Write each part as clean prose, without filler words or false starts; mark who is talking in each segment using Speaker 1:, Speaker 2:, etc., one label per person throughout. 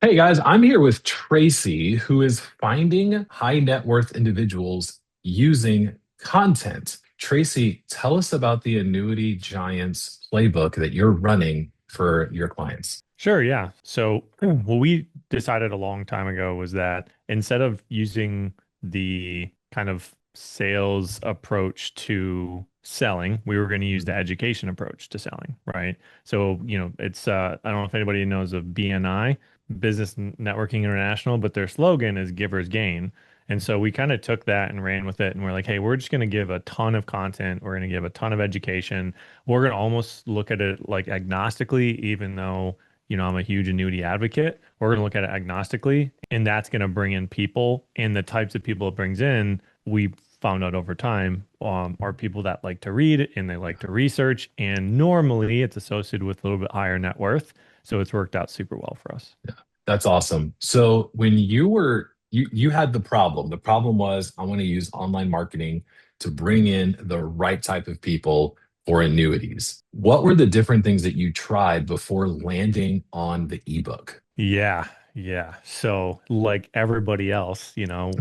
Speaker 1: Hey guys, I'm here with Tracy, who is finding high net worth individuals using content. Tracy, tell us about the Annuity Giants playbook that you're running for your clients.
Speaker 2: Sure, yeah. So, what we decided a long time ago was that instead of using the kind of sales approach to selling, we were going to use the
Speaker 1: Mhm.
Speaker 2: education approach to selling, right? So, it's I don't know if anybody knows of BNI, Networking International, but their slogan is givers gain. And so we kind of took that and ran with it and we're like, hey, we're just going to give a ton of content, we're going to give a ton of education. We're going to almost look at it like agnostically, even though I'm a huge annuity advocate. We're going to look at it agnostically, and that's going to bring in people. And the types of people it brings in, we found out over time, are people that like to read and they like to research. And normally it's associated with a little bit higher net worth. So it's worked out super well for us.
Speaker 1: Yeah, that's awesome. So when you had the problem was I want to use online marketing to bring in the right type of people for annuities. What were the different things that you tried before landing on the ebook?
Speaker 2: Yeah, yeah. So, like everybody else,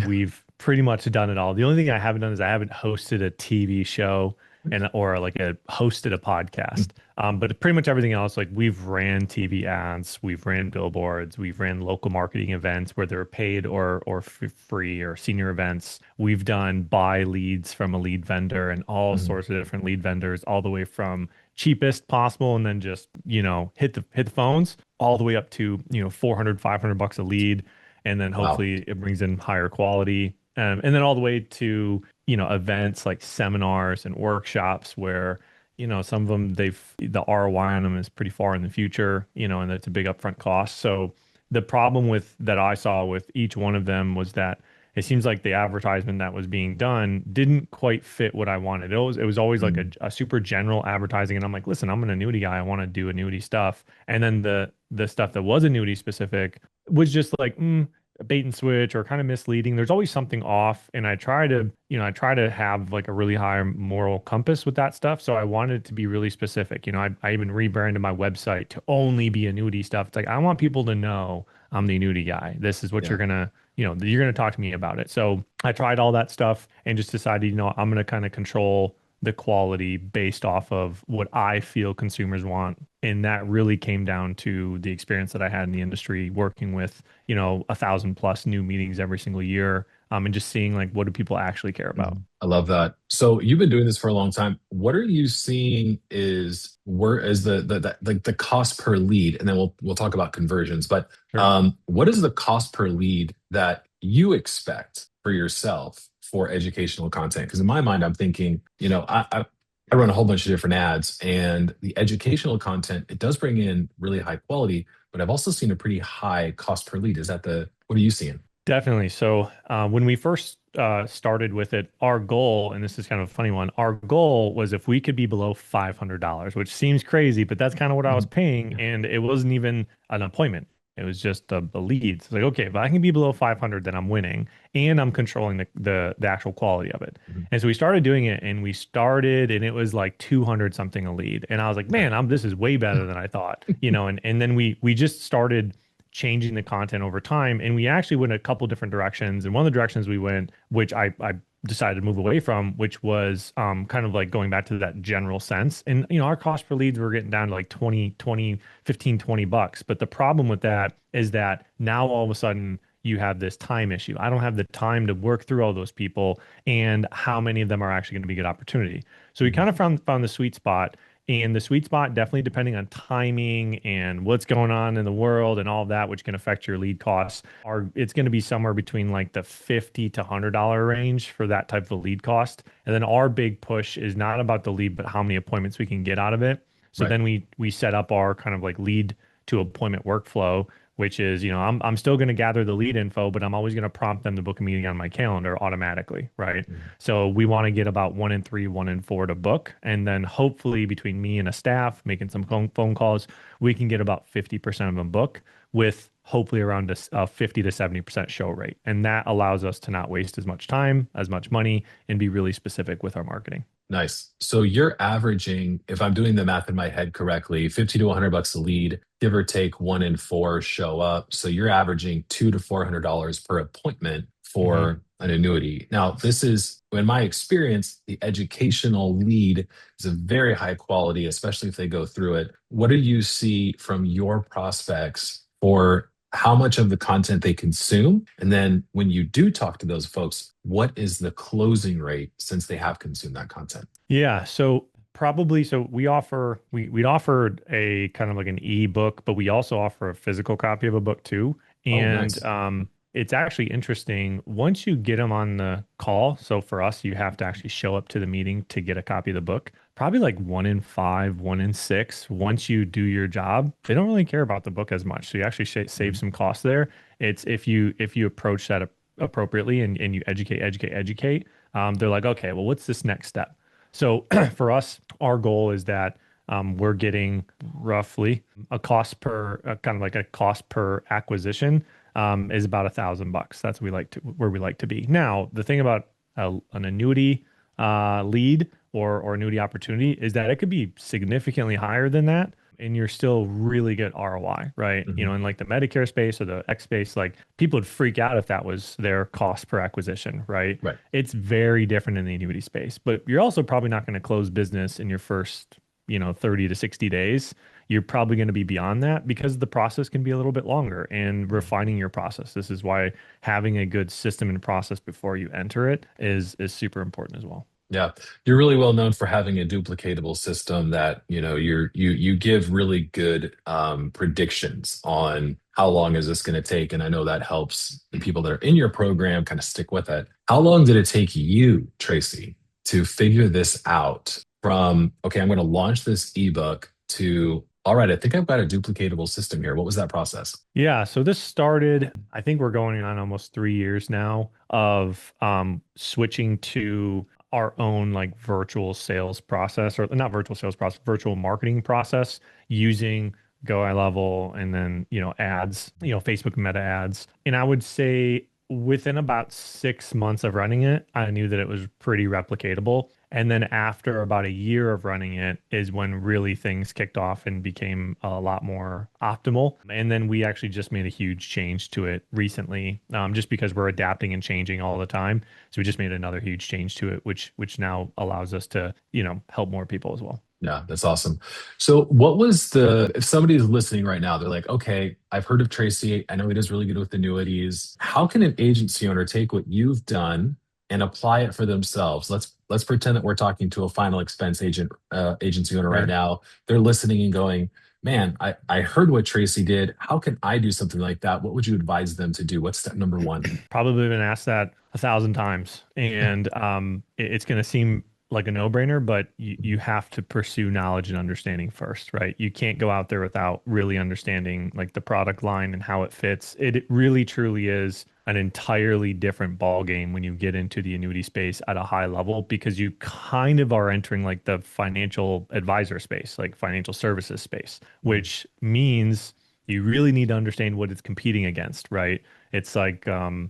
Speaker 2: we've pretty much done it all. The only thing I haven't done is I haven't hosted a TV show and or like a hosted a podcast. But pretty much everything else, like we've ran TV ads, we've ran billboards, we've ran local marketing events where they're paid or free or senior events. We've done buy leads from a lead vendor and all
Speaker 1: Mhm.
Speaker 2: sorts of different lead vendors, all the way from cheapest possible and then just hit the phones all the way up to 400 $500 a lead, and then
Speaker 1: Wow.
Speaker 2: hopefully it brings in higher quality, and then all the way to events like seminars and workshops where some of them, the ROI on them is pretty far in the future, and it's a big upfront cost. So the problem with that I saw with each one of them was that it seems like the advertisement that was being done didn't quite fit what I wanted. It was always like a,
Speaker 1: Mm.
Speaker 2: a super general advertising, and I'm like, listen, I'm an annuity guy. I want to do annuity stuff. And then the stuff that was annuity specific was just like a bait and switch or kind of misleading. There's always something off, and I try to have like a really high moral compass with that stuff. So I wanted it to be really specific. I even rebranded my website to only be annuity stuff. It's like I want people to know I'm the annuity guy. This is what
Speaker 1: Yeah.
Speaker 2: you're gonna talk to me about it. So I tried all that stuff and just decided, I'm gonna kind of control the quality based off of what I feel consumers want. And that really came down to the experience that I had in the industry working with, 1,000+ new meetings every single year. And just seeing like what do people actually care about.
Speaker 1: I love that. So you've been doing this for a long time. What are you seeing is where is the cost per lead, and then we'll talk about conversions. But
Speaker 2: Sure.
Speaker 1: what is the cost per lead that you expect for yourself for educational content? Because in my mind, I'm thinking, I run a whole bunch of different ads, and the educational content it does bring in really high quality, but I've also seen a pretty high cost per lead. Is that the what are you seeing?
Speaker 2: Definitely. So when we first started with it, our goal, and this is kind of a funny one, our goal was if we could be below $500, which seems crazy, but that's kind of what I was
Speaker 1: Mhm.
Speaker 2: paying, and it wasn't even an appointment. It was just a lead. So it's like, okay, if I can be below 500, then I'm winning, and I'm controlling the actual quality of it.
Speaker 1: Mhm.
Speaker 2: And so we started doing it, and it was like 200 something a lead, and I was like,
Speaker 1: Okay.
Speaker 2: man, this is way better than I thought, and then we just started changing the content over time. And we actually went a couple different directions. And one of the directions we went, which I decided to move away from, which was kind of like going back to that general sense. And, our cost per leads were getting down to like 15, $20. But the problem with that is that now all of a sudden you have this time issue. I don't have the time to work through all those people and how many of them are actually going to be good opportunity. So we
Speaker 1: Mhm.
Speaker 2: kind of found the sweet spot. And the sweet spot, definitely depending on timing and what's going on in the world and all of that, which can affect your lead costs, it's going to be somewhere between like the $50 to $100 range for that type of lead cost. And then our big push is not about the lead, but how many appointments we can get out of it. So
Speaker 1: Right.
Speaker 2: then we set up our kind of like lead to appointment workflow, which is, I'm still going to gather the lead info, but I'm always going to prompt them to book a meeting on my calendar automatically, right?
Speaker 1: Mhm.
Speaker 2: So we want to get about 1 in 3, 1 in 4 to book. And then hopefully between me and a staff making some phone calls, we can get about 50% of them book with hopefully around a 50 to 70% show rate. And that allows us to not waste as much time, as much money, and be really specific with our marketing.
Speaker 1: Nice. So you're averaging, if I'm doing the math in my head correctly, 50 to 100 bucks a lead, give or take 1 in 4 show up. So you're averaging $200 to $400 per appointment
Speaker 2: Hmm.
Speaker 1: for an annuity. Now, this is, in my experience, the educational lead is a very high quality, especially if they go through it. What do you see from your prospects for how much of the content they consume? And then when you do talk to those folks, what is the closing rate since they have consumed that content?
Speaker 2: Yeah, so probably so we'd offer a kind of like an e-book, but we also offer a physical copy of a book too.
Speaker 1: Oh,
Speaker 2: And
Speaker 1: nice.
Speaker 2: it's actually interesting once you get them on the call. So for us, you have to actually show up to the meeting to get a copy of the book. Probably like 1 in 5, 1 in 6. Once you do your job, they don't really care about the book as much. So you actually save
Speaker 1: Mhm.
Speaker 2: some costs there. It's if you approach that appropriately and you educate, they're like, okay, well, what's this next step? So for us, our goal is that we're getting roughly a cost per kind of like a cost per acquisition is about $1,000. That's what we like to where we like to be. Now, the thing about an annuity lead or annuity opportunity is that it could be significantly higher than that. And you're still really good ROI, right? You know,
Speaker 1: Mhm.
Speaker 2: in like the Medicare space or the X space, like people would freak out if that was their cost per acquisition, right?
Speaker 1: Right.
Speaker 2: It's very different in the annuity space, but you're also probably not going to close business in your first, 30 to 60 days. You're probably going to be beyond that because the process can be a little bit longer and refining your process. This is why having a good system and process before you enter it is super important as well.
Speaker 1: Yeah, you're really well known for having a duplicatable system that, you give really good predictions on how long is this going to take, and I know that helps the people that are in your program kind of stick with it. How long did it take you, Tracy, to figure this out from, okay, I'm going to launch this ebook to, all right, I think I've got a duplicatable system here. What was that process?
Speaker 2: Yeah, so this started, I think we're going on almost 3 years now of switching to our own like virtual sales process, or not virtual sales process, virtual marketing process using Go Eye Level and then, ads, Facebook Meta ads. And I would say within about 6 months of running it, I knew that it was pretty replicatable. And then after about a year of running it is when really things kicked off and became a lot more optimal. And then we actually just made a huge change to it recently, just because we're adapting and changing all the time. So we just made another huge change to it, which now allows us to, help more people as well.
Speaker 1: Yeah, that's awesome. So, what was if somebody's listening right now, they're like, okay, I've heard of Tracy. I know he does really good with annuities. How can an agency owner take what you've done and apply it for themselves? Let's pretend that we're talking to a final expense agency owner right
Speaker 2: Right.
Speaker 1: now. They're listening and going, man, I heard what Tracy did. How can I do something like that? What would you advise them to do? What's step number one?
Speaker 2: Probably been asked that 1,000 times, and it's going to seem like a no-brainer, but you have to pursue knowledge and understanding first, right? You can't go out there without really understanding like the product line and how it fits. It really truly is an entirely different ball game when you get into the annuity space at a high level because you kind of are entering like the financial advisor space, like financial services space, which means you really need to understand what it's competing against, right? It's like, I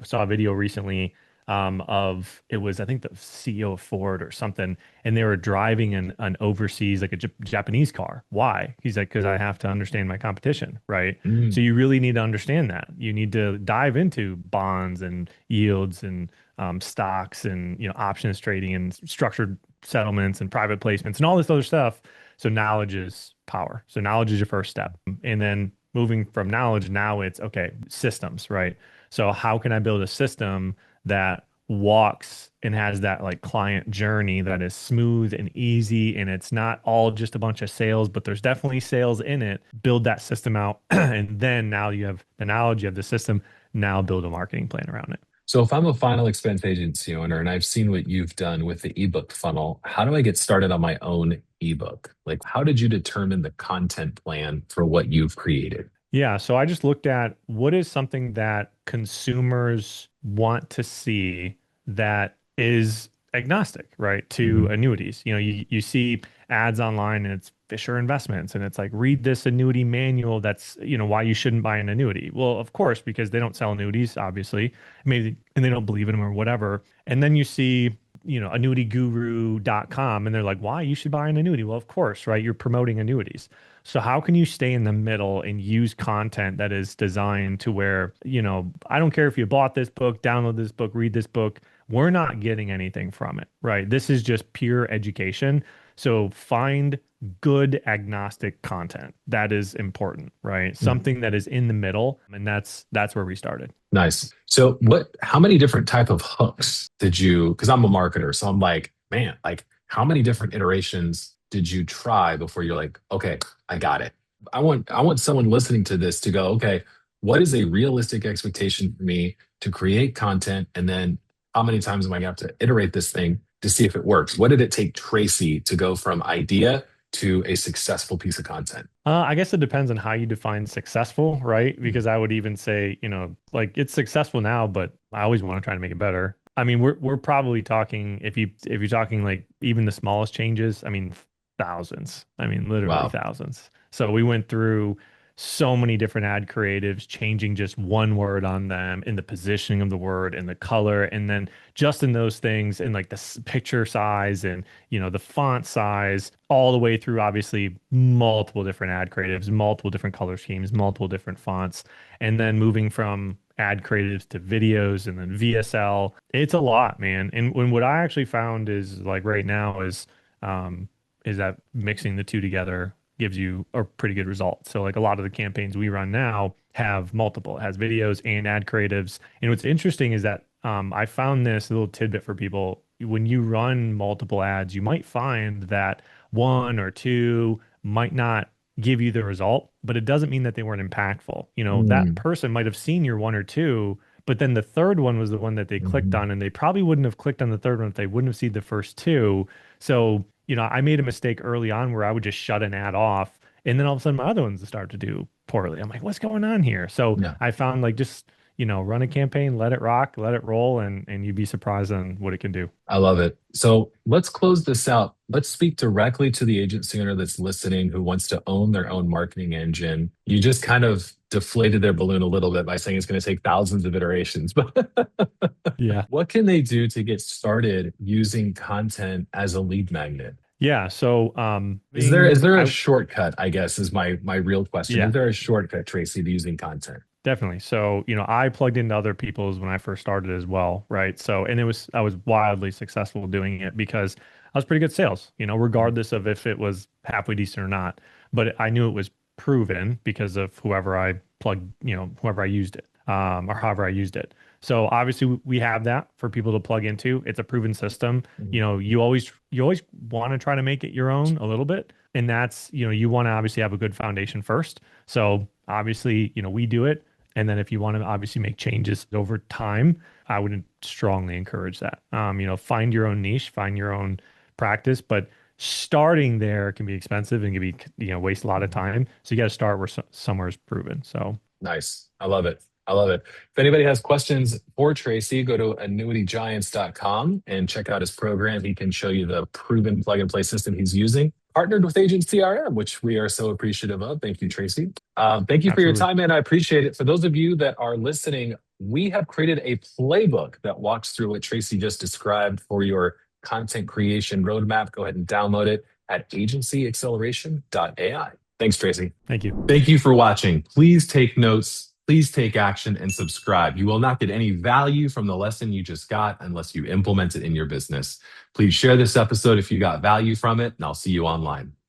Speaker 2: saw a video recently of it was, I think the CEO of Ford or something, and they were driving an overseas, like a Japanese car. Why? He's like, because I have to understand my competition, right? So
Speaker 1: Mm,
Speaker 2: you really need to understand that. You need to dive into bonds and yields and stocks and, options trading and structured settlements and private placements and all this other stuff. So knowledge is power. So knowledge is your first step. And then moving from knowledge, now it's okay, systems, right? So how can I build a system that walks and has that like client journey that is smooth and easy and it's not all just a bunch of sales, but there's definitely sales in it. Build that system out. And then now you have the knowledge, you have the system. Now build a marketing plan around it.
Speaker 1: So if I'm a final expense agency owner and I've seen what you've done with the ebook funnel, how do I get started on my own ebook? Like, how did you determine the content plan for what you've created?
Speaker 2: Yeah, so I just looked at what is something that consumers want to see that is agnostic, right, to
Speaker 1: Hmm.
Speaker 2: annuities. You see ads online and it's Fisher Investments and it's like read this annuity manual that's, why you shouldn't buy an annuity. Well, of course, because they don't sell annuities, obviously, maybe, and they don't believe in them or whatever. And then you see, annuityguru.com and they're like, why you should buy an annuity? Well, of course, right? You're promoting annuities. So how can you stay in the middle and use content that is designed to where, I don't care if you bought this book, download this book, read this book, we're not getting anything from it, right? This is just pure education. So find good agnostic content. That is important, right?
Speaker 1: Mhm.
Speaker 2: Something that is in the middle, and that's where we started.
Speaker 1: Nice. So how many different type of hooks did you, because I'm a marketer, so I'm like, man, like how many different iterations did you try before you're like, okay, I got it. I want someone listening to this to go, okay, what is a realistic expectation for me to create content? And then how many times am I gonna have to iterate this thing to see if it works? What did it take Tracy to go from idea to a successful piece of content?
Speaker 2: I guess it depends on how you define successful, right? Because I would even say, like it's successful now, but I always want to try to make it better. I mean, we're probably talking if you're talking like even the smallest changes, I mean thousands. I mean literally
Speaker 1: Wow.
Speaker 2: thousands. So we went through so many different ad creatives, changing just one word on them in the positioning of the word and the color, and then just in those things in like the picture size and the font size, all the way through obviously multiple different ad creatives, multiple different color schemes, multiple different fonts, and then moving from ad creatives to videos and then VSL. It's a lot, man. And when what I actually found is like right now um is that mixing the two together gives you a pretty good result. So like a lot of the campaigns we run now have multiple. It has videos and ad creatives. And what's interesting is that I found this little tidbit for people. When you run multiple ads, you might find that one or two might not give you the result, but it doesn't mean that they weren't impactful. That
Speaker 1: Mm,
Speaker 2: person might have seen your one or two, but then the third one was the one that they clicked
Speaker 1: mhm.
Speaker 2: on, and they probably wouldn't have clicked on the third one if they wouldn't have seen the first two. So, I made a mistake early on where I would just shut an ad off, and then all of a sudden my other ones start to do poorly. I'm like, what's going on here? So
Speaker 1: Yeah.
Speaker 2: I found like just, run a campaign, let it rock, let it roll, and you'd be surprised on what it can do.
Speaker 1: I love it. So let's close this out. Let's speak directly to the agency owner that's listening who wants to own their own marketing engine. You just kind of deflated their balloon a little bit by saying it's going to take thousands of iterations, but
Speaker 2: Yeah.
Speaker 1: what can they do to get started using content as a lead magnet?
Speaker 2: Yeah. So,
Speaker 1: Is there a shortcut, I guess, is my real question. Is
Speaker 2: yeah,
Speaker 1: there a shortcut, Tracy, to using content?
Speaker 2: definitely. So, I plugged into other people's when I first started as well, right? So, and I was wildly successful doing it because I was pretty good at sales, regardless of if it was halfway decent or not. But I knew it was proven because of whoever I plugged, whoever I used it, or however I used it. So obviously we have that for people to plug into. It's a proven system.
Speaker 1: Mhm.
Speaker 2: You always want to try to make it your own a little bit. And that's, you want to obviously have a good foundation first. So obviously, we do it. And then if you want to obviously make changes over time, I would strongly encourage that. Find your own niche, find your own practice, but starting there can be expensive and can be, waste a lot of time. So you got to start where somewhere is proven. So
Speaker 1: Nice. I love it. I love it. If anybody has questions for Tracy, go to annuitygiants.com and check out his program. He can show you the proven plug and play system he's using. Partnered with Agent CRM, which we are so appreciative of. Thank you, Tracy. Thank you for your
Speaker 2: absolutely.
Speaker 1: time, man. I appreciate it. For those of you that are listening, we have created a playbook that walks through what Tracy just described for your content creation roadmap. Go ahead and download it at agencyacceleration.ai. Thanks, Tracy.
Speaker 2: Thank you.
Speaker 1: Thank you for watching. Please take notes, please take action, and subscribe. You will not get any value from the lesson you just got unless you implement it in your business. Please share this episode if you got value from it, and I'll see you online.